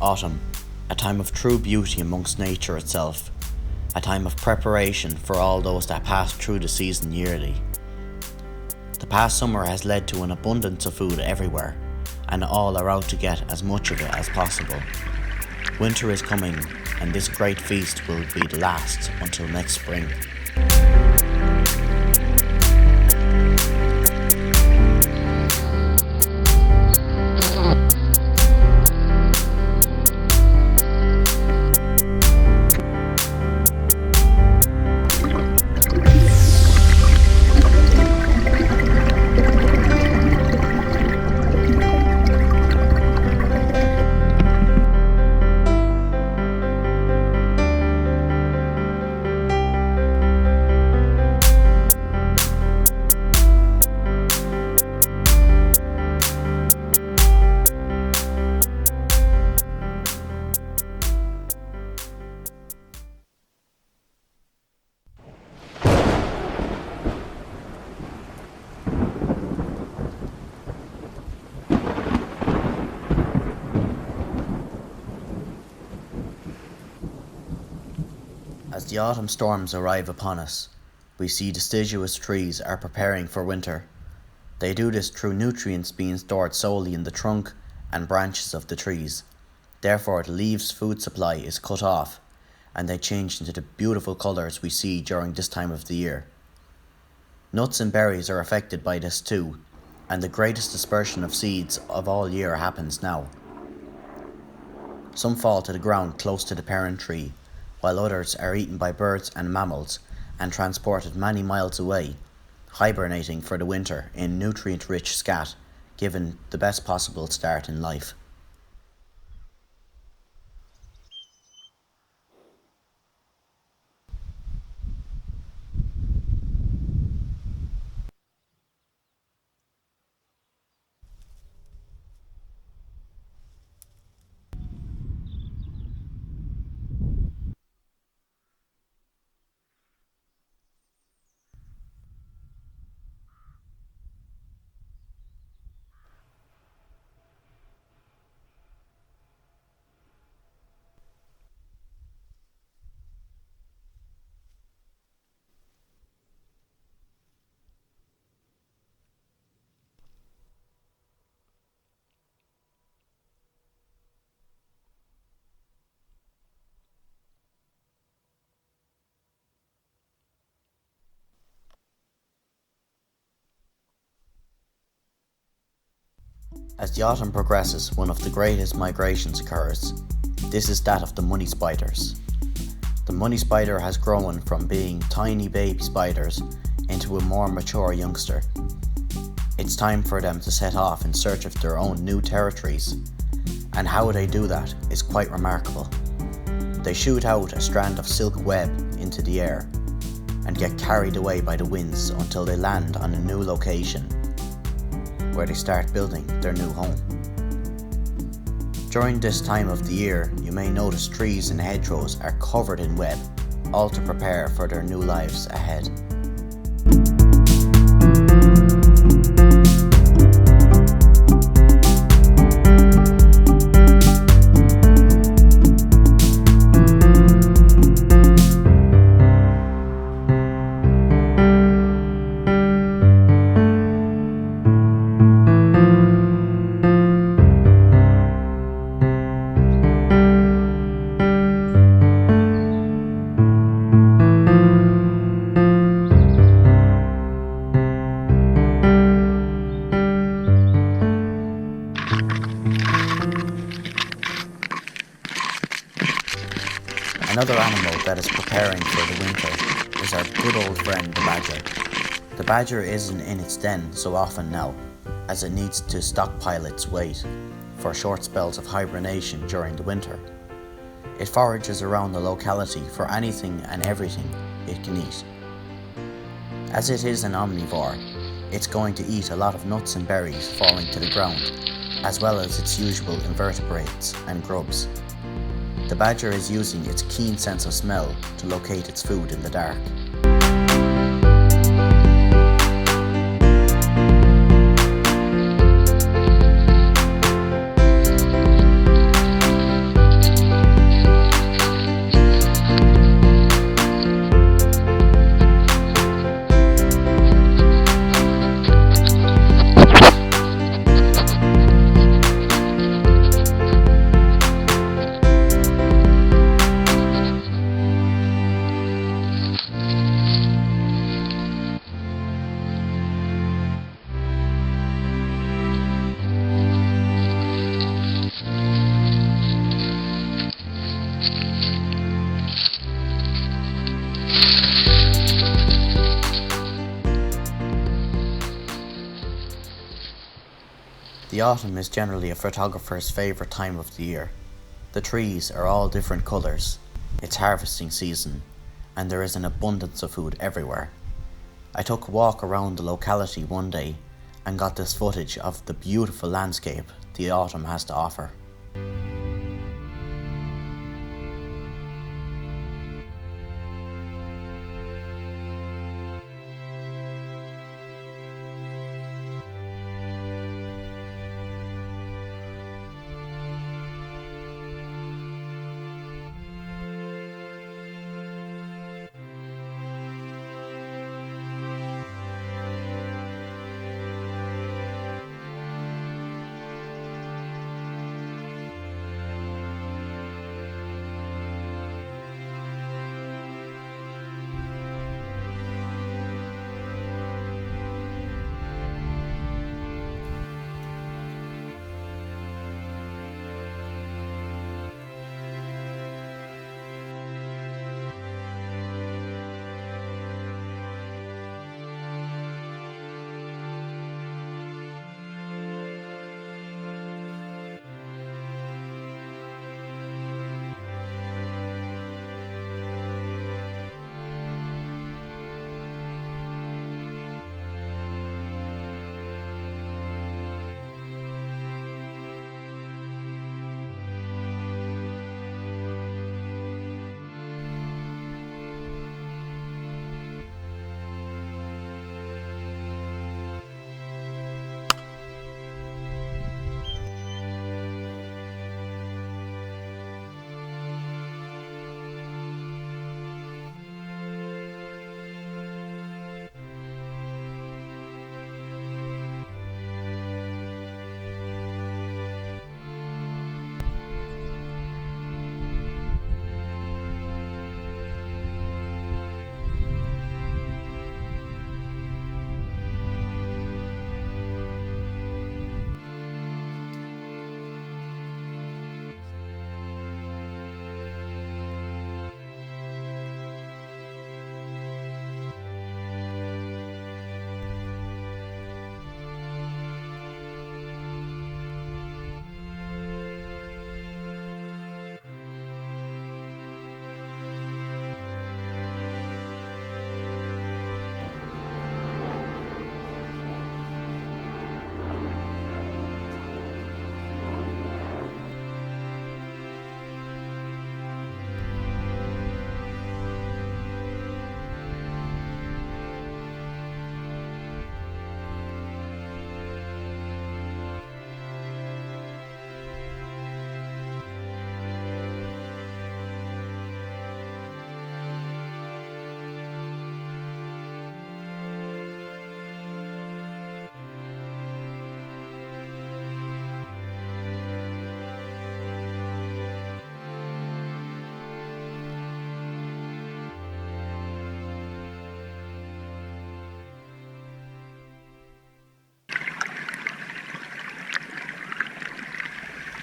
Autumn, a time of true beauty amongst nature itself, a time of preparation for all those that pass through the season yearly. The past summer has led to an abundance of food everywhere, and all are out to get as much of it as possible. Winter is coming, and this great feast will be the last until next spring. As the autumn storms arrive upon us, we see deciduous trees are preparing for winter. They do this through nutrients being stored solely in the trunk and branches of the trees. Therefore, the leaves' food supply is cut off, and they change into the beautiful colours we see during this time of the year. Nuts and berries are affected by this too, and the greatest dispersion of seeds of all year happens now. Some fall to the ground close to the parent tree, while others are eaten by birds and mammals and transported many miles away, hibernating for the winter in nutrient-rich scat, given the best possible start in life. As the autumn progresses, one of the greatest migrations occurs. This is that of the money spiders. The money spider has grown from being tiny baby spiders into a more mature youngster. It's time for them to set off in search of their own new territories, and how they do that is quite remarkable. They shoot out a strand of silk web into the air and get carried away by the winds until they land on a new location, where they start building their new home. During this time of the year, you may notice trees and hedgerows are covered in web, all to prepare for their new lives ahead. Another animal that is preparing for the winter is our good old friend the badger. The badger isn't in its den so often now, as it needs to stockpile its weight for short spells of hibernation during the winter. It forages around the locality for anything and everything it can eat. As it is an omnivore, it's going to eat a lot of nuts and berries falling to the ground, as well as its usual invertebrates and grubs. The badger is using its keen sense of smell to locate its food in the dark. The autumn is generally a photographer's favourite time of the year. The trees are all different colours, it's harvesting season, and there is an abundance of food everywhere. I took a walk around the locality one day and got this footage of the beautiful landscape the autumn has to offer.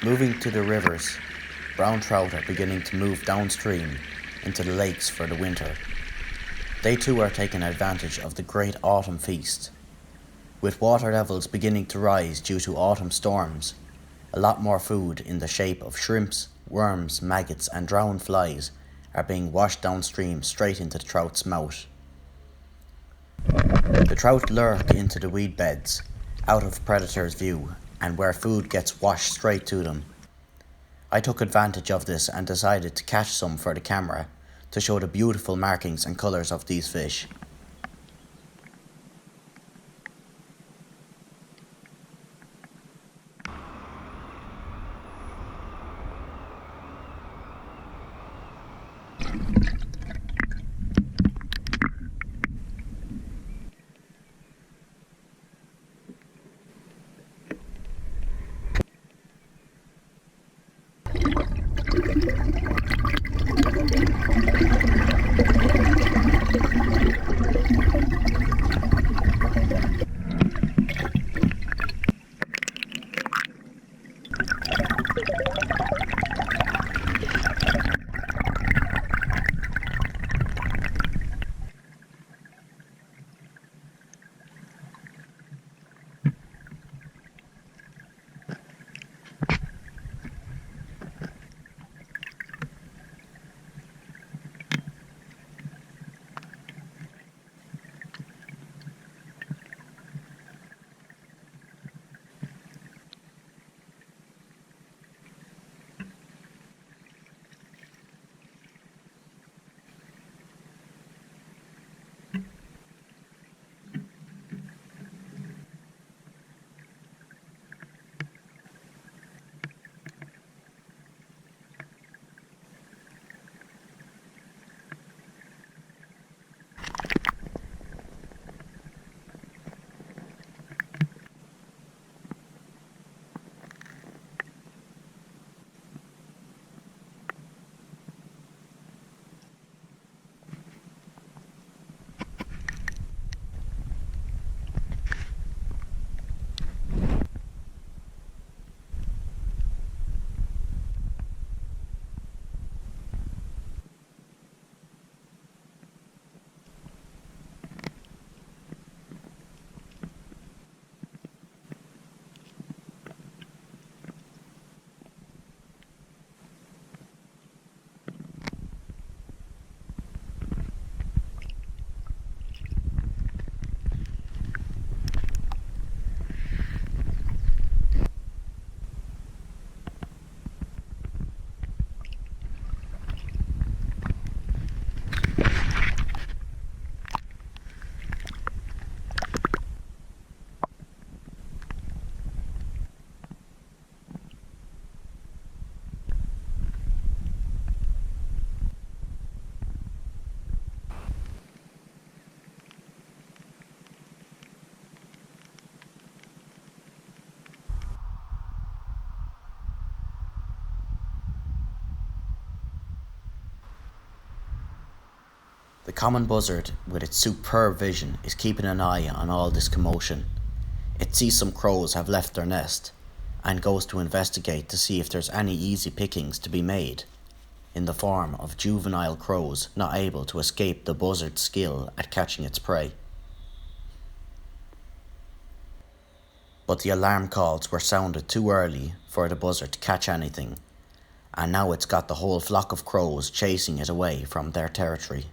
Moving to the rivers, brown trout are beginning to move downstream into the lakes for the winter. They too are taking advantage of the great autumn feast. With water levels beginning to rise due to autumn storms, a lot more food in the shape of shrimps, worms, maggots and drowned flies are being washed downstream straight into the trout's mouth. The trout lurk into the weed beds, out of predators' view, and where food gets washed straight to them. I took advantage of this and decided to catch some for the camera to show the beautiful markings and colours of these fish. The common buzzard, with its superb vision, is keeping an eye on all this commotion. It sees some crows have left their nest, and goes to investigate to see if there's any easy pickings to be made, in the form of juvenile crows not able to escape the buzzard's skill at catching its prey. But the alarm calls were sounded too early for the buzzard to catch anything, and now it's got the whole flock of crows chasing it away from their territory.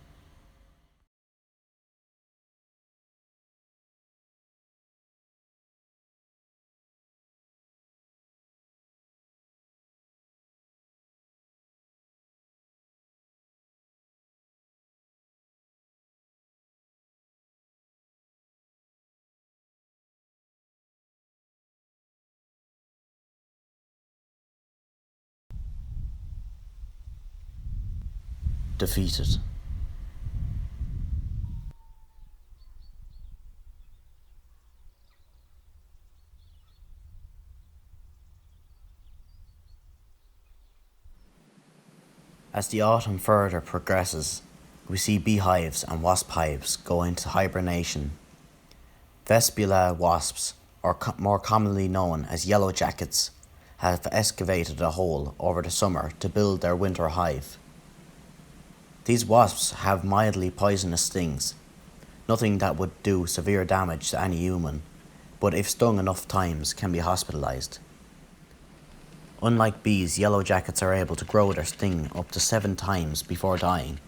Defeated. As the autumn further progresses, we see beehives and wasp hives go into hibernation. Vespula wasps, or more commonly known as yellow jackets, have excavated a hole over the summer to build their winter hive. These wasps have mildly poisonous stings, nothing that would do severe damage to any human, but if stung enough times can be hospitalized. Unlike bees, yellow jackets are able to grow their sting up to 7 times before dying.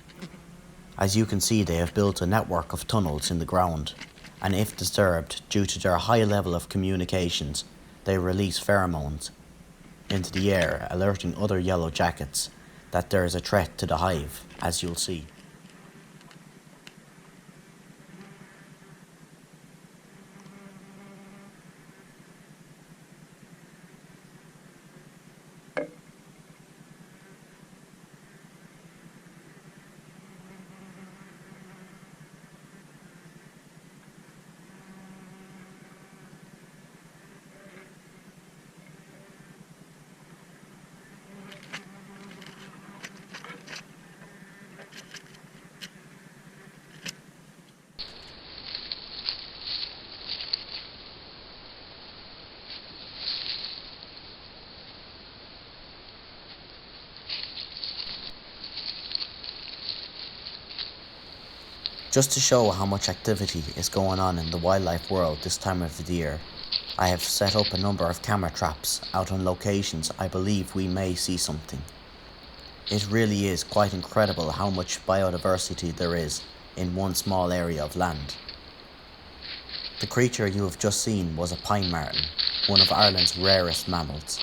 As you can see, they have built a network of tunnels in the ground, and if disturbed due to their high level of communications, they release pheromones into the air, alerting other yellow jackets that there is a threat to the hive, as you'll see. Just to show how much activity is going on in the wildlife world this time of the year, I have set up a number of camera traps out on locations I believe we may see something. It really is quite incredible how much biodiversity there is in one small area of land. The creature you have just seen was a pine marten, one of Ireland's rarest mammals.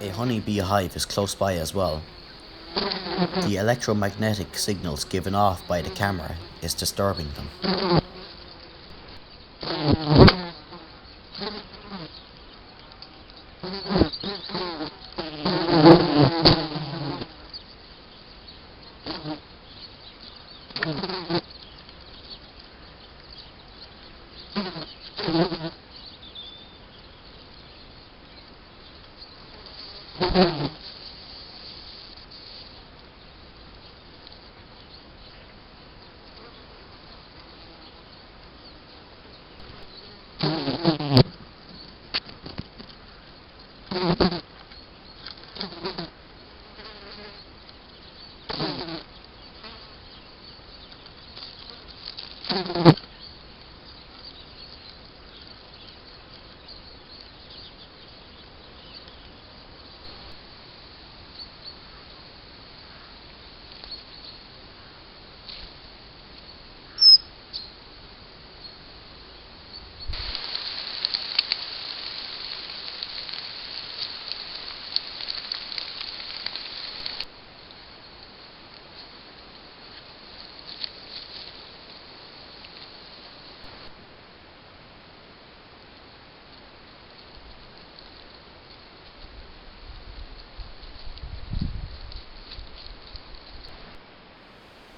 A honeybee hive is close by as well. The electromagnetic signals given off by the camera is disturbing them.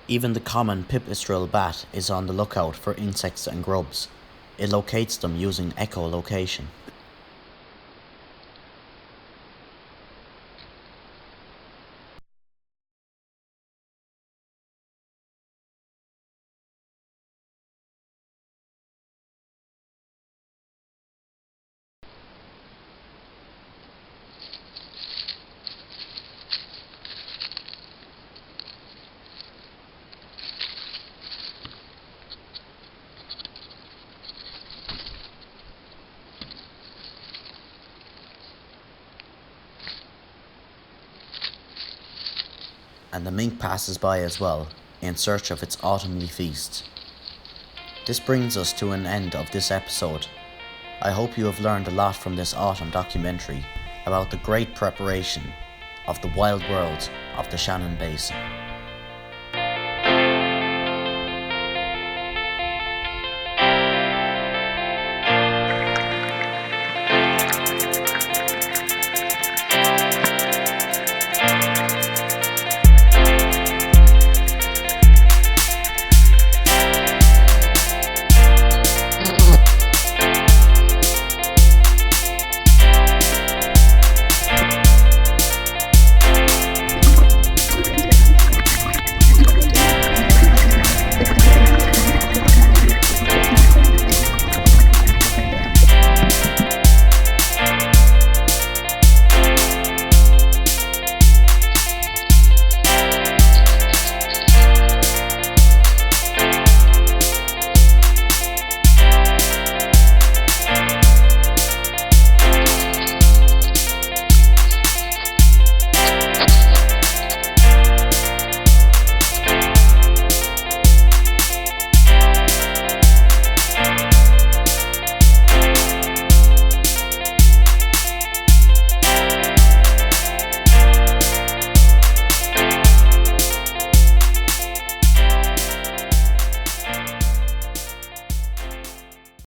Even the common pipistrelle bat is on the lookout for insects and grubs. It locates them using echolocation. And the mink passes by as well, in search of its autumnly feast. This brings us to an end of this episode. I hope you have learned a lot from this autumn documentary about the great preparation of the wild world of the Shannon Basin.